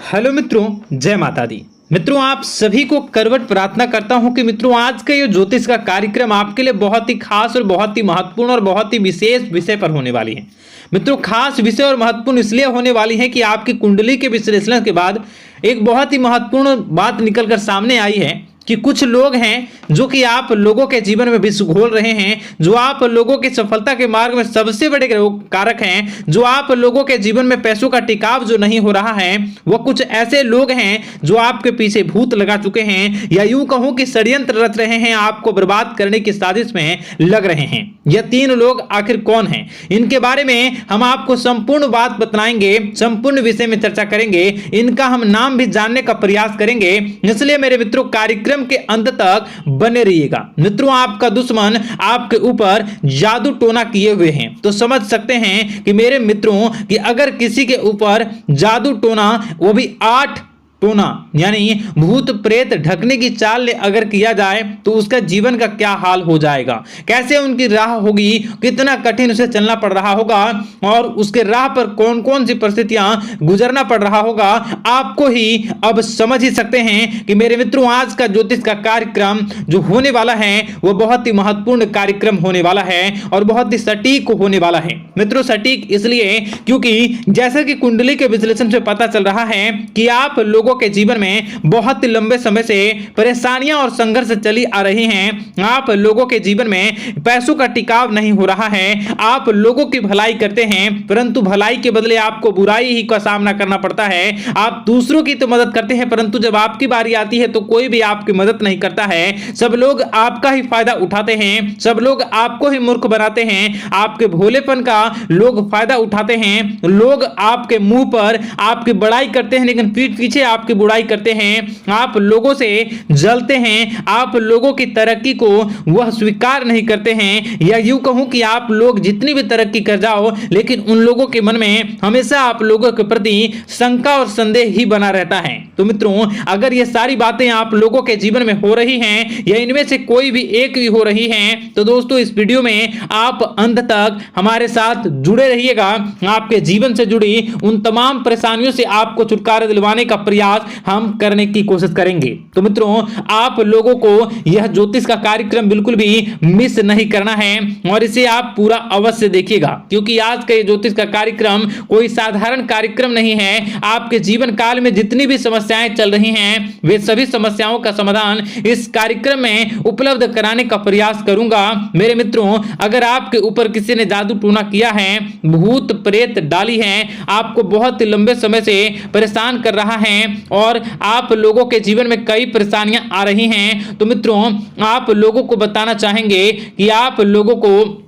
Hello मित्रों, जय माता दी। मित्रों, आप सभी को करवट प्रार्थना करता हूं कि मित्रों आज का ये ज्योतिष का कार्यक्रम आपके लिए बहुत ही खास और बहुत ही महत्वपूर्ण और बहुत ही विशेष विषय पर होने वाली है। मित्रों, खास विषय और महत्वपूर्ण इसलिए होने वाली है कि आपकी कुंडली के विश्लेषण के बाद एक बहुत ही महत्वपूर्ण बात निकलकर सामने आई है कि कुछ लोग हैं जो कि आप लोगों के जीवन में विष घोल रहे हैं, जो आप लोगों की सफलता के मार्ग में सबसे बड़े कारक हैं, जो आप लोगों के जीवन में पैसों का टिकाव जो नहीं हो रहा है, वह कुछ ऐसे लोग हैं जो आपके पीछे भूत लगा चुके हैं या यूं कहूं कि षड्यंत्र रच रहे हैं, आपको बर्बाद करने की साजिश में लग रहे हैं। यह तीन लोग आखिर कौन हैं, इनके बारे में हम आपको संपूर्ण बात बताएंगे, संपूर्ण विषय में चर्चा करेंगे, इनका हम नाम भी जानने का प्रयास करेंगे। इसलिए मेरे मित्रों, कार्यक्रम के अंत तक बने रहिएगा। मित्रों, आपका दुश्मन आपके ऊपर जादू टोना किए हुए हैं, तो समझ सकते हैं कि मेरे मित्रों कि अगर किसी के ऊपर जादू टोना, वो भी 8 टोना यानी भूत प्रेत ढकने की चाल ले अगर किया जाए तो उसका जीवन का क्या हाल हो जाएगा, कैसे उनकी राह होगी, कितना कठिन उसे चलना पड़ रहा होगा और उसके राह पर कौन कौन सी परिस्थितियां गुजरना पड़ रहा होगा, आपको ही अब समझ ही सकते हैं कि मेरे मित्रों आज का ज्योतिष का कार्यक्रम जो होने वाला है वो बहुत ही महत्वपूर्ण कार्यक्रम होने वाला है और बहुत ही सटीक होने वाला है। मित्रों, सटीक इसलिए क्योंकि जैसे कि कुंडली के विश्लेषण से पता चल रहा है कि आप लोगों के जीवन में बहुत लंबे समय से परेशानियां और संघर्ष चली आ रही हैं। आप लोगों के जीवन में पैसों का टिकाव नहीं हो रहा है। आप लोगों की भलाई करते हैं परंतु भलाई के बदले आपको बुराई ही का सामना करना पड़ता है। आप दूसरों की तो मदद करते हैं परंतु जब आपकी बारी आती है तो कोई भी आपकी मदद नहीं करता है। सब लोग आपका ही फायदा उठाते हैं, सब लोग आपको ही मूर्ख बनाते हैं, आपके भोलेपन का लोग फायदा उठाते हैं। लोग आपके मुंह पर आपकी बड़ाई करते हैं लेकिन पीठ पीछे आपकी बुराई करते हैं। आप लोगों से जलते हैं, आप लोगों की तरक्की को वह स्वीकार नहीं करते हैं, या यूं कहूं कि आप लोग जितनी भी तरक्की कर जाओ लेकिन उन लोगों के मन में हमेशा आप लोगों के प्रति शंका और संदेह ही बना रहता है। तो मित्रों, अगर ये सारी बातें आप लोगों के जीवन में हो रही हैं या इनमें से कोई भी एक भी हो रही है तो दोस्तों इस वीडियो में आप अंत तक हमारे साथ जुड़े रहिएगा। आपके जीवन से जुड़ी उन तमाम परेशानियों से आपको छुटकारा दिलवाने का प्रयास हम करने की कोशिश करेंगे। तो मित्रों, आप लोगों को यह ज्योतिष का कार्यक्रम बिल्कुल भी मिस नहीं करना है और इसे आप पूरा अवश्य देखिएगा, क्योंकि आज का ये ज्योतिष का कार्यक्रम कोई साधारण कार्यक्रम नहीं है। आपके जीवन काल में जितनी भी समस्याएं चल रही हैं वे सभी समस्याओं का समाधान इस कार्यक्रम में उपलब्ध कराने का प्रयास करूंगा। मेरे मित्रों, अगर आपके ऊपर किसी ने जादू टूना किया है, भूत प्रेत डाली है, आपको बहुत लंबे समय से परेशान कर रहा है और आप लोगों के जीवन में कई परेशानियां आ रही हैं, तो मित्रों आप लोगों को बताना चाहेंगे कि आप लोगों को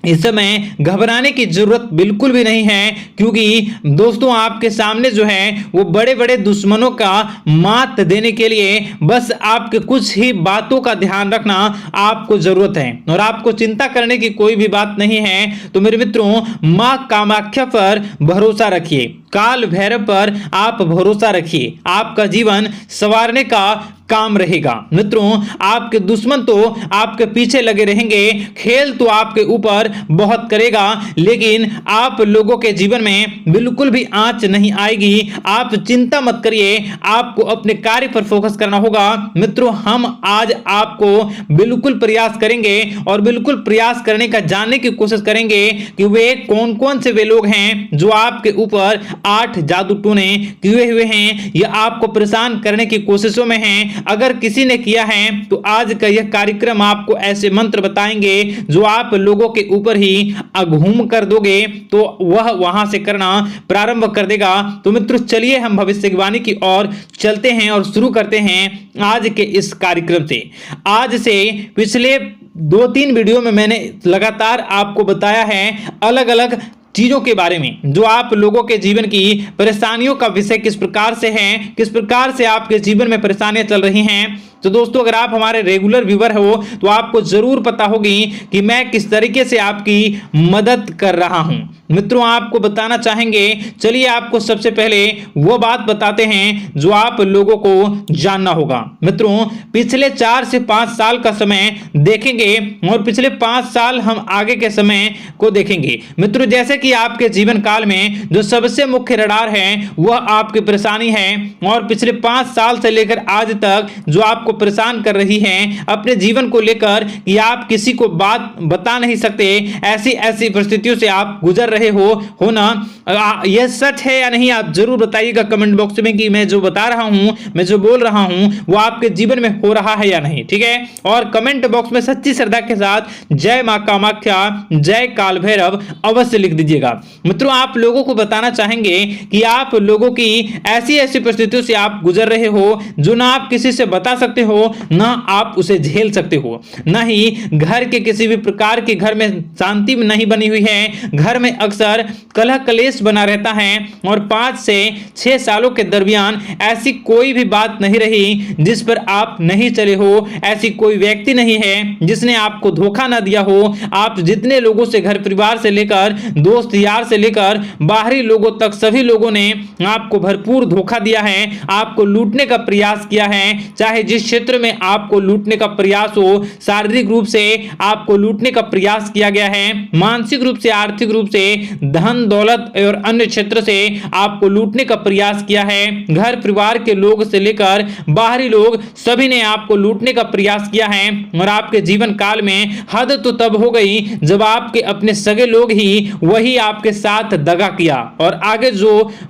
इस समय घबराने की जरूरत बिल्कुल भी नहीं है, क्योंकि दोस्तों आपके सामने जो है वो बड़े बड़े दुश्मनों का मात देने के लिए बस आपके कुछ ही बातों का ध्यान रखना आपको जरूरत है और आपको चिंता करने की कोई भी बात नहीं है। तो मेरे मित्रों, मां कामाख्या पर भरोसा रखिए, काल भैरव पर आप भरोसा रखिए, आपका जीवन संवारने का काम रहेगा। मित्रों, आपके दुश्मन तो आपके पीछे लगे रहेंगे, खेल तो आपके ऊपर बहुत करेगा लेकिन आप लोगों के जीवन में बिल्कुल भी आंच नहीं आएगी। आप चिंता मत करिए, आपको अपने कार्य पर फोकस करना होगा। मित्रों, हम आज आपको बिल्कुल प्रयास करेंगे और बिल्कुल प्रयास करने का जानने की कोशिश करेंगे कि वे कौन कौन से वे लोग हैं जो आपके ऊपर 8 जादू टोने किए हुए हैं या आपको परेशान करने की कोशिशों में हैं। अगर किसी ने किया है तो आज का यह कार्यक्रम आपको ऐसे मंत्र बताएंगे जो आप लोगों के ऊपर ही घूम कर दोगे तो वह वहां से करना प्रारंभ कर देगा। तो मित्रों, चलिए हम भविष्यवाणी की ओर चलते हैं और शुरू करते हैं आज के इस कार्यक्रम से। आज से पिछले 2-3 वीडियो में मैंने लगातार आपको बताया है अलग अलग चीजों के बारे में जो आप लोगों के जीवन की परेशानियों का विषय किस प्रकार से है, किस प्रकार से आपके जीवन में परेशानियां चल रही हैं, तो दोस्तों अगर आप हमारे रेगुलर व्यूअर हो तो आपको जरूर पता होगी कि मैं किस तरीके से आपकी मदद कर रहा हूं। मित्रों आपको बताना चाहेंगे, चलिए आपको सबसे पहले वो बात बताते हैं जो आप लोगों को जानना होगा। मित्रों पिछले 4 से 5 साल का समय देखेंगे और पिछले 5 साल हम आगे के समय को देखेंगे। मित्रों जैसे कि आपके जीवन काल में जो सबसे मुख्य रडार है वह आपकी परेशानी है, और पिछले 5 साल से लेकर आज तक जो आपको परेशान कर रही है अपने जीवन को लेकर कि आप किसी को बात बता नहीं सकते, ऐसी ऐसी परिस्थितियों से आप गुजर रहे हो ना, यह सच है या नहीं आप जरूर बताइएगा कमेंट बॉक्स में कि मैं जो बता रहा हूं, मैं जो बोल रहा हूं वो आपके जीवन में हो रहा है या नहीं। ठीक है, और कमेंट बॉक्स में सच्ची श्रद्धा के साथ जय मां कामाख्या, जय काल भैरव अवश्य लिख दीजिएगा। मित्रों आप लोगों को बताना चाहेंगे कि आप लोगों की ऐसी ऐसी परिस्थितियों से आप गुजर रहे हो जो ना आप किसी से बता सकते हो, ना आप उसे झेल सकते हो, ना ही घर के किसी भी प्रकार के घर में शांति नहीं बनी हुई है, घर में अक्सर कलह कलेश बना रहता है, और 5 से 6 सालों के दरमियान ऐसी कोई भी बात नहीं रही जिस पर आप नहीं चले हो, ऐसी कोई व्यक्ति नहीं है जिसने आपको धोखा ना दिया हो। आप जितने लोगों से घर परिवार से लेकर दोस्त यार से लेकर बाहरी लोगों तक सभी लोगों ने आपको भरपूर धोखा दिया है, आपको लूटने का प्रयास किया है, चाहे जिस क्षेत्र में आपको लूटने का प्रयास हो, शारीरिक रूप से आपको लूटने का प्रयास किया गया है, मानसिक रूप से आर्थिक रूप से धन दौलत और अन्य क्षेत्र से आपको लूटने का प्रयास किया है, घर परिवार के लोग से लेकर बाहरी लोग सभी ने आपको लूटने का प्रयास किया है। और आपके जीवन काल में हद तो तब हो गई जब आपके अपने सगे लोग ही वही आपके साथ दगा किया, और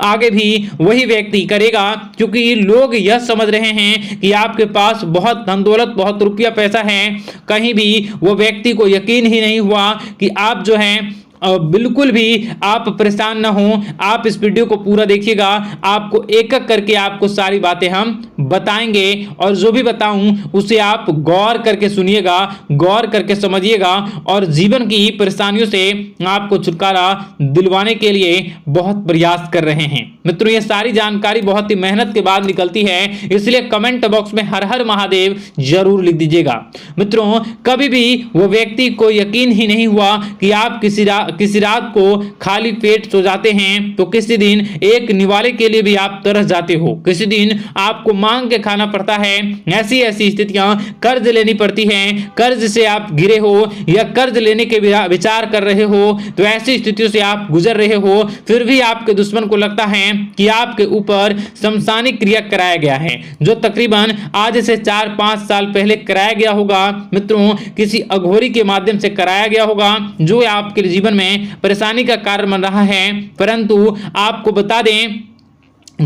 आगे भी वही व्यक्ति करेगा, क्योंकि लोग यह समझ रहे हैं कि आपके पास बहुत धन दौलत बहुत रुपया पैसा है। कहीं भी वो व्यक्ति को यकीन ही नहीं हुआ कि आप जो है बिल्कुल भी आप परेशान ना हो। आप इस वीडियो को पूरा देखिएगा, आपको एक एक करके आपको सारी बातें हम बताएंगे, और जो भी बताऊं उसे आप गौर करके सुनिएगा, गौर करके समझिएगा, और जीवन की परेशानियों से आपको छुटकारा दिलवाने के लिए बहुत प्रयास कर रहे हैं। मित्रों ये सारी जानकारी बहुत ही मेहनत के बाद निकलती है, इसलिए कमेंट बॉक्स में हर हर महादेव जरूर लिख दीजिएगा। मित्रों कभी भी वो व्यक्ति को यकीन ही नहीं हुआ कि आप किसी रात को खाली पेट सो जाते हैं, तो किसी दिन एक निवाले के लिए भी आप तरस जाते हो, किसी दिन आपको मांग के खाना पड़ता है, ऐसी ऐसी स्थितियां कर्ज लेनी पड़ती हैं, कर्ज से आप गिरे हो या कर्ज लेने के विचार कर रहे हो, तो ऐसी स्थितियों से आप गुजर रहे हो, फिर भी आपके दुश्मन को लगता है कि आपके ऊपर शमशानी क्रिया कराया गया है, जो तकरीबन आज से 4-5 साल पहले कराया गया होगा। मित्रों किसी अघोरी के माध्यम से कराया गया होगा, जो आपके जीवन में परेशानी का कारण बन रहा है। परंतु आपको बता दें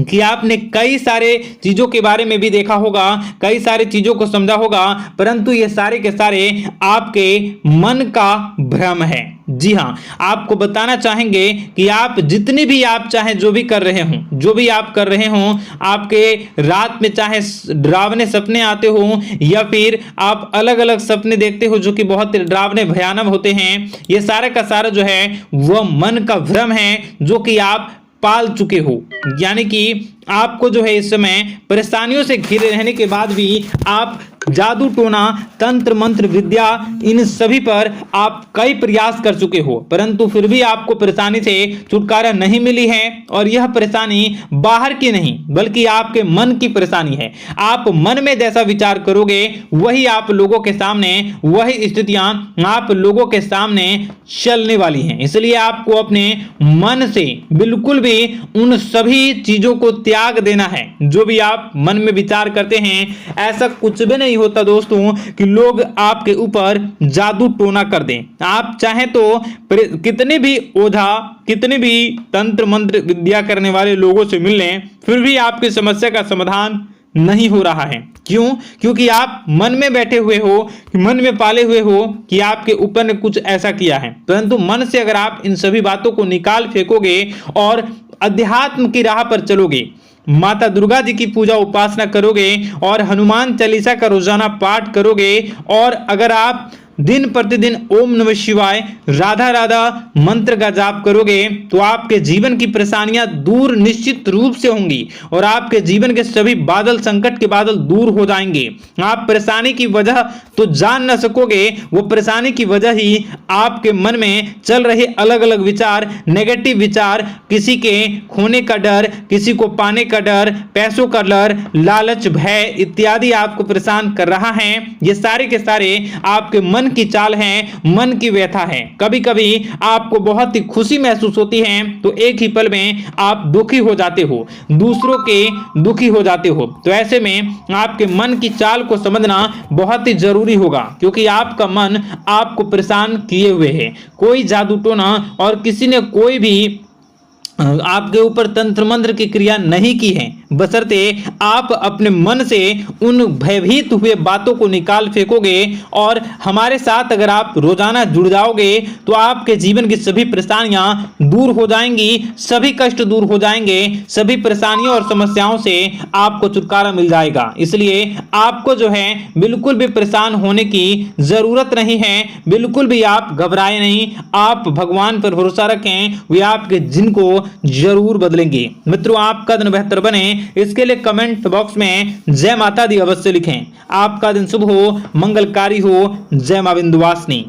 कि आपने कई सारे चीजों के बारे में भी देखा होगा, कई सारी चीजों को समझा होगा, परंतु ये सारे के सारे आपके मन का भ्रम है। जी हाँ, आपको बताना चाहेंगे कि आप जितनी भी आप चाहे जो भी कर रहे हो, जो भी आप कर रहे हो, आपके रात में चाहे डरावने सपने आते हो या फिर आप अलग अलग सपने देखते हो जो कि बहुत डरावने भयानक होते हैं, ये सारा का सारा जो है वह मन का भ्रम है जो कि आप पाल चुके हो। यानी कि आपको जो है इस समय परेशानियों से घिरे रहने के बाद भी आप जादू टोना तंत्र मंत्र विद्या इन सभी पर आप कई प्रयास कर चुके हो, परंतु फिर भी आपको परेशानी से छुटकारा नहीं मिली है। और यह परेशानी बाहर की नहीं बल्कि आपके मन की परेशानी है। आप मन में जैसा विचार करोगे वही आप लोगों के सामने, वही स्थितियां आप लोगों के सामने चलने वाली हैं। इसलिए आपको अपने मन से बिल्कुल भी उन सभी चीजों को त्याग देना है जो भी आप मन में विचार करते हैं। ऐसा कुछ भी नहीं होता दोस्तों कि लोग आपके ऊपर जादू टोना कर दें। आप चाहें तो कितने भी ओझा, कितने भी तंत्र मंत्र विद्या करने वाले लोगों से मिल लें, फिर भी आपकी समस्या का समाधान नहीं हो रहा है। क्यों? क्योंकि आप मन में बैठे हुए हो, मन में पाले हुए हो कि आपके ऊपर ने कुछ ऐसा किया है। परंतु मन से अगर आप इन सभी बातों को निकाल फेंकोगे और अध्यात्म की राह पर चलोगे, माता दुर्गा जी की पूजा उपासना करोगे और हनुमान चालीसा का रोजाना पाठ करोगे, और अगर आप दिन प्रतिदिन ओम नमः शिवाय, राधा राधा मंत्र का जाप करोगे तो आपके जीवन की परेशानियां दूर निश्चित रूप से होंगी और आपके जीवन के सभी बादल, संकट के बादल दूर हो जाएंगे। आप परेशानी की वजह तो जान न सकोगे, वो परेशानी की वजह ही आपके मन में चल रहे अलग अलग विचार, नेगेटिव विचार, किसी के खोने का डर, किसी को पाने का डर, पैसों का डर, लालच, भय इत्यादि आपको परेशान कर रहा है। ये सारे के सारे आपके मन की चाल हैं, मन की व्यथा है। कभी कभी आपको बहुत ही खुशी महसूस होती है तो एक ही पल में आप दुखी हो जाते हो, दूसरों के दुखी हो जाते हो। तो ऐसे में आपके मन की चाल को समझना बहुत ही जरूरी होगा, क्योंकि आपका मन आपको परेशान किए हुए है। कोई जादू टोना और किसी ने कोई भी आपके ऊपर तंत्र मंत्र की क्रिया नहीं की है, बशर्ते आप अपने मन से उन भयभीत हुए बातों को निकाल फेंकोगे और हमारे साथ अगर आप रोजाना जुड़ जाओगे तो आपके जीवन की सभी परेशानियां दूर हो जाएंगी, सभी कष्ट दूर हो जाएंगे, सभी परेशानियों और समस्याओं से आपको छुटकारा मिल जाएगा। इसलिए आपको जो है बिल्कुल भी परेशान होने की जरूरत नहीं है, बिल्कुल भी आप घबराए नहीं। आप भगवान पर भरोसा रखें, वे आपके जिन को जरूर बदलेंगे। मित्रों, आपका दिन बेहतर बने इसके लिए कमेंट बॉक्स में जय माता दी अवश्य लिखें। आपका दिन शुभ हो, मंगलकारी हो। जय मां विंध्यवासिनी।